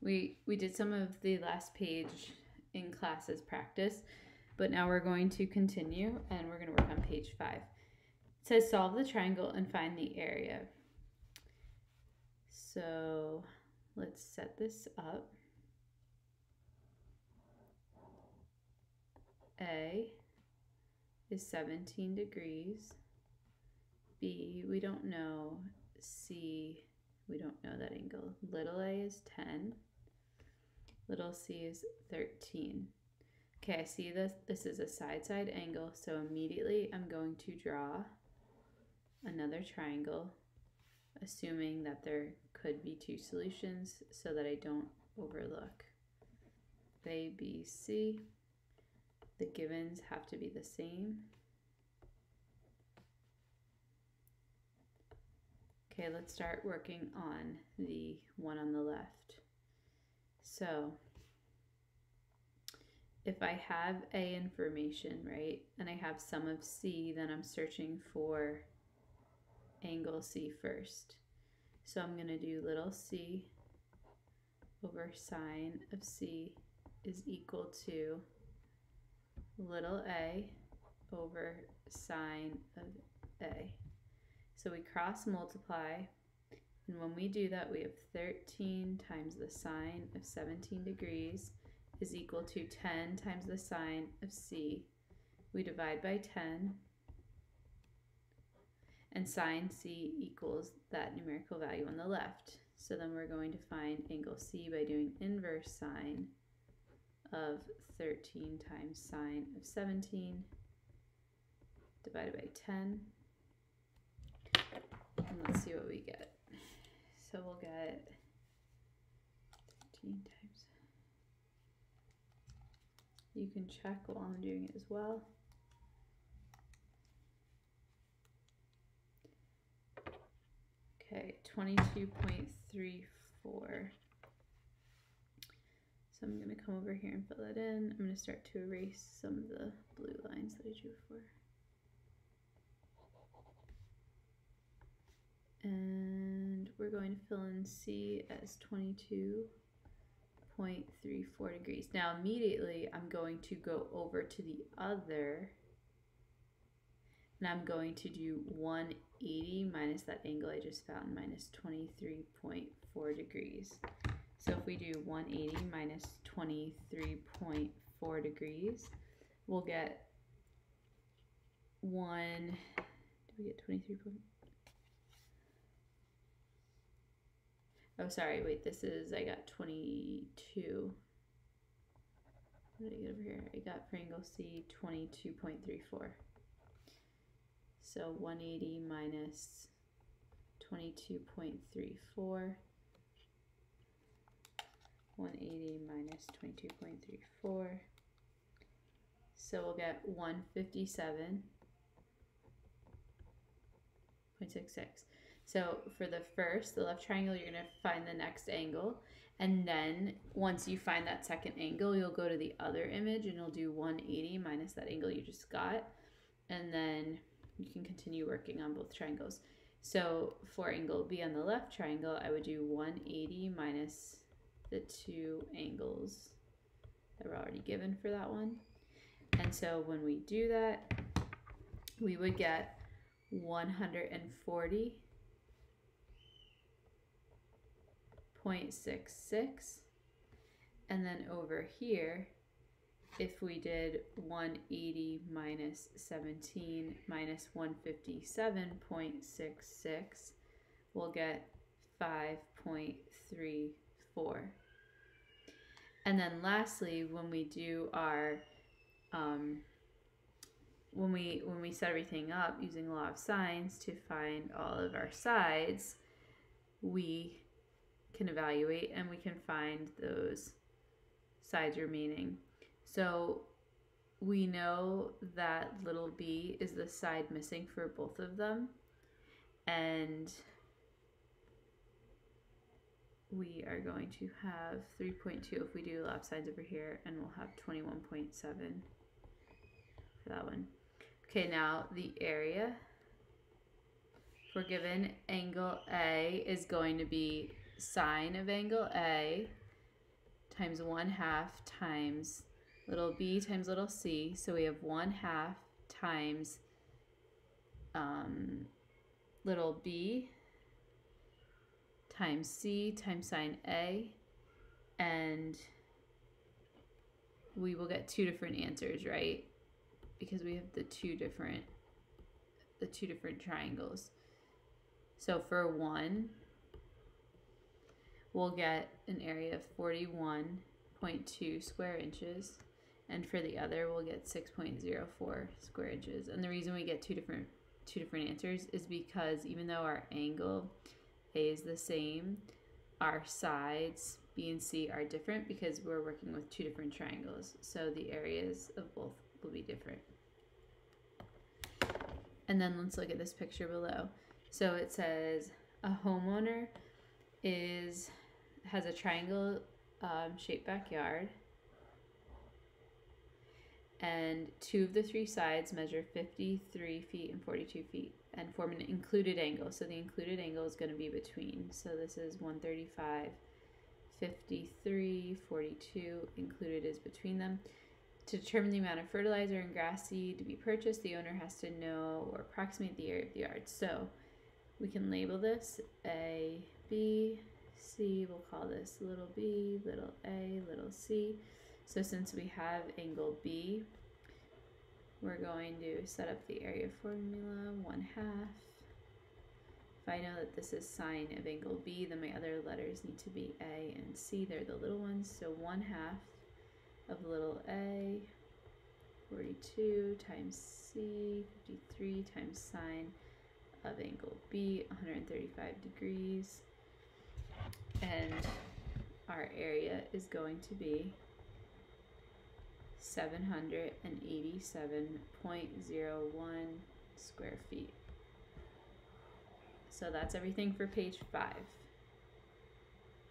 We did some of the last page in class as practice, but now we're going to continue and we're going to work on page 5. It says solve the triangle and find the area. So let's set this up. A is 17 degrees. B, we don't know. C, we don't know that angle. Little a is 10. Little c is 13. Okay, I see this. This is a side-side angle, so immediately I'm going to draw another triangle, assuming that there could be 2 solutions so that I don't overlook. A, B, C. The givens have to be the same. Okay, let's start working on the one on the left. So if I have A information, right, and I have sum of C, then I'm searching for angle C first. So I'm going to do little c over sine of C is equal to little a over sine of A. So we cross multiply, and when we do that, we have 13 times the sine of 17 degrees is equal to 10 times the sine of C. We divide by 10, and sine C equals that numerical value on the left. So then we're going to find angle C by doing inverse sine of 13 times sine of 17 divided by 10. And let's see what we get. So we'll get 13 times. You can check while I'm doing it as well. Okay, 22.34. So I'm going to come over here and fill it in. I'm going to start to erase some of the blue lines that I drew before. And we're going to fill in C as 22.34 degrees. Now immediately I'm going to go over to the other, and I'm going to do 180 minus that angle I just found, minus 23.4 degrees. So if we do 180 minus 23.4 degrees, we'll get did we get 23? Oh, sorry, wait, this is, I got 22. What did I get over here? I got for angle C 22.34. So 180 minus 22.34. 180 minus 22.34. So we'll get 157.66. So for the left triangle, you're going to find the next angle. And then once you find that second angle, you'll go to the other image and you'll do 180 minus that angle you just got. And then you can continue working on both triangles. So for angle B on the left triangle, I would do 180 minus the 2 angles that were already given for that one. And so when we do that, we would get 140.66. And then over here, if we did 180 minus 17 minus 157.66, we'll get 5.34. And then lastly, when we do our when we set everything up using law of sines to find all of our sides, we can evaluate and we can find those sides remaining. So we know that little b is the side missing for both of them, and we are going to have 3.2 if we do law of sines over here, and we'll have 21.7 for that one. Okay, now the area for given angle A is going to be sine of angle A times 1/2 times little b times little c. So we have 1/2 times little b times c times sine A, and we will get two different answers, right? Because we have the two different triangles. So for 1, we'll get an area of 41.2 square inches, and for the other we'll get 6.04 square inches. And the reason we get two different answers is because even though our angle A is the same, our sides B and C are different because we're working with two different triangles. So the areas of both will be different. And then let's look at this picture below. So it says a homeowner has a triangle shaped backyard, and 2 of the 3 sides measure 53 feet and 42 feet and form an included angle. So the included angle is going to be between. So this is 135, 53, 42, included is between them. To determine the amount of fertilizer and grass seed to be purchased, the owner has to know or approximate the area of the yard. So we can label this A, B, C. We'll call this little b, little a, little c. So since we have angle B, we're going to set up the area formula, 1/2. If I know that this is sine of angle B, then my other letters need to be A and C. They're the little ones. So 1/2 of little a, 42 times c, 53 times sine of angle B, 135 degrees. And our area is going to be 787.01 square feet. So that's everything for page 5.